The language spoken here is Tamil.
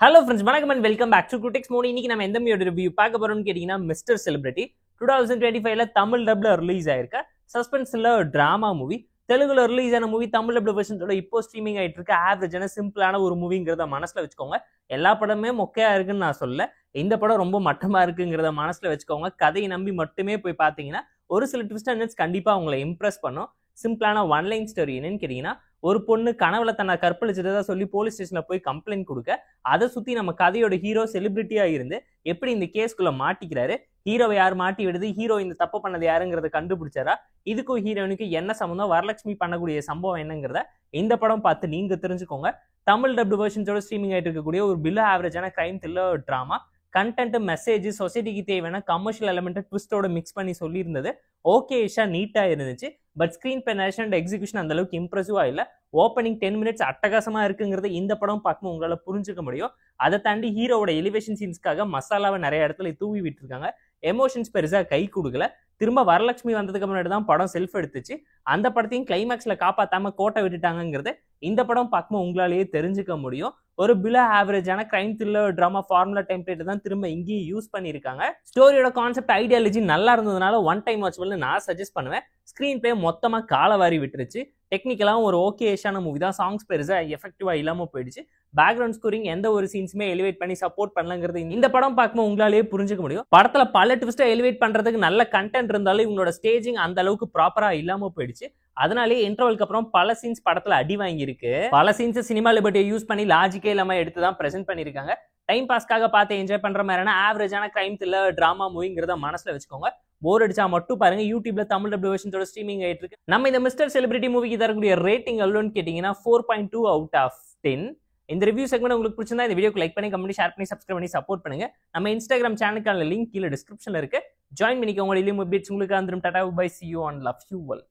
Hello friends, வணக்கம் and welcome back to Critics Mode. இன்னைக்கு நம்ம எந்த மூவியோட ரிவ்யூ பார்க்க போறோம்னு கேட்டீங்கன்னா மிஸ்டர் செலிபிரிட்டி 2025ல தமிழ் டப்ல ரிலீஸ் ஆயிருக்க சஸ்பென்ஸ்ல ஒரு டிராமா மூவி. தெலுங்குல ரிலீஸ் ஆன மூவி தமிழ் டப்ல வெர்ஷனோட இப்போ ஸ்ட்ரீமிங் ஆயிட்டு இருக்க ஆவரேஜான சிம்பிளான ஒரு மூவிங்கிறத மனசுல வச்சுக்கோங்க. எல்லா படமே மொக்கையா இருக்குன்னு நான் சொல்ல, இந்த படம் ரொம்ப மட்டமா இருக்குங்கிறத மனசுல வச்சுக்கோங்க. கதையை நம்பி மட்டுமே போய் பார்த்தீங்கன்னா ஒரு சில ட்விஸ்ட் அண்ட் டர்ன்ஸ் கண்டிப்பா உங்களை இம்ப்ரெஸ் பண்ணும். சிம்பிளான ஒன் லைன் ஸ்டோரி என்னன்னு கேட்டீங்கன்னா, ஒரு பொண்ணு கனவுல தன்னை கற்பழிச்சதா சொல்லி போலீஸ் ஸ்டேஷன்ல போய் கம்ப்ளைண்ட் கொடுக்க, அதை சுத்தி நம்ம கதையோட ஹீரோ செலிபிரிட்டியா இருந்து எப்படி இந்த கேஸ்குள்ள மாட்டிக்கிறாரு, ஹீரோவை யார் மாட்டி விடுது, ஹீரோ இந்த தப்பு பண்ணது யாருங்கிறத கண்டுபிடிச்சாரா, இதுக்கும் ஹீரோனுக்கு என்ன சம்பந்தம், வரலட்சுமி பண்ணக்கூடிய சம்பவம் என்னங்கிறத இந்த படம் பார்த்து நீங்க தெரிஞ்சுக்கோங்க. தமிழ் டப்டு வெர்ஷன்ஸோட ஸ்ட்ரீமிங் ஆயிட்டு இருக்கக்கூடிய ஒரு பிலோ ஆவரேஜான crime thriller drama. Content, message, சொசைட்டிக்கு தேவையான கமர்ஷியல் எலமெண்ட் ட்விஸ்டோட மிக்ஸ் பண்ணி சொல்லியிருந்தது. ஓகேஷா நீட்டா இருந்துச்சு. But screen play, narration and execution அந்த அளவுக்கு இம்ப்ரெசிவா இல்ல. ஓப்பனிங் 10 மினிட்ஸ் அட்டகாசமா இருக்குங்கிறது இந்த படம் பார்க்கும்போது உங்களால புரிஞ்சுக்க முடியும். அதை தாண்டி ஹீரோவோட எலிவேஷன் சீன்ஸ்க்காக மசாலாவை நிறைய இடத்துல தூவி விட்டுருக்காங்க. எமோஷன்ஸ் பெருசா கை கொடுக்கல. திரும்ப வரலட்சுமி வந்ததுக்கு முன்னாடி தான் படம் செல்ஃப் எடுத்துச்சு. அந்த படத்தையும் கிளைமேக்ஸ்ல காப்பாத்தாம கோட்டை விட்டுட்டாங்கிறது இந்த படம் பார்க்கும்போது உங்களாலேயே தெரிஞ்சுக்க முடியும். ஒரு பிலோ ஆவரேஜான crime thriller drama formula template தான் திரும்ப இங்கேயும் யூஸ் பண்ணியிருக்காங்க. ஸ்டோரியோட கான்செப்ட், ஐடியாலஜி நல்லா இருந்ததுனால ஒன் டைம் வாட்சபிள்னு நான் சஜஸ்ட் பண்ணுவேன். ஸ்கிரீன் பிளே மொத்தமா காலவாரி விட்டுருச்சு. டெக்னிக்கலாவும் ஒரு ஓகேஷான மூவி தான். சாங்ஸ் பெருசா எஃபெக்டிவா இல்லாம போயிடுச்சு. பேக்ரவுண்ட் ஸ்கோரிங் எந்த ஒரு சீன்ஸுமே எலிவேட் பண்ணி சப்போர்ட் பண்ணலங்கிறது இந்த படம் பார்க்கும்போது உங்களாலேயே புரிஞ்சுக்க முடியும். படத்துல பல ட்விஸ்ட்டை எலிவேட் பண்றதுக்கு நல்ல கண்டென்ட் இருந்தாலும் இவங்களோட ஸ்டேஜிங் அந்த அளவுக்கு ப்ராப்பரா இல்லாம போயிடுச்சு. அதனாலேயே இன்டர்வலுக்கு அப்புறம் பல சீன்ஸ் படத்துல அடி வாங்கியிருக்கு. பல சீன்ஸ் சினிமா லிபர்ட்டியை யூஸ் பண்ணி லாஜிக்கே இல்லாம எடுத்து தான் பிரசென்ட் பண்ணிருக்காங்க. டைம் பாஸ்க்காக பார்த்து என்ஜாய் பண்ற மாதிரியான ஆவரேஜான கிரைம் த்ரில்லர் டிராமா மூவிங்கிறத மனசுல வச்சுக்கோங்க. போர் அடிச்சா மட்டும் பாருங்க. யூடியூப்ல தமிழ் டப்டு வெர்ஷனோட ஸ்ட்ரீமிங் ஆயிட்டு இருக்கு. நம்ம இந்த மிஸ்டர் செலிபிரிட்டி மூவிக்கு தரக்கூடிய ரேட்டிங் எவ்வளோன்னு கேட்டீங்கன்னா 4.2 அவுட் ஆஃப் 10. இந்த ரிவ்யூ செக்மெண்ட் உங்களுக்கு பிடிச்சிருந்தா இந்த வீடியோக்கு லைக் பண்ணி, கமெண்ட், ஷேர் பண்ணி, சப்ஸ்கிரைப் பண்ணி சப்போர்ட் பண்ணுங்க. நம்ம இன்ஸ்டாகிராம் சேனலுக்கான லிங்க் கீழே டிஸ்கிரிப்ஷன்ல இருக்கு. ஜாயின் பண்ணிக்கோங்க. டெய்லி அப்டேட்ஸ் உங்களுக்கு வந்துடும். Tata bye, see you and love you all.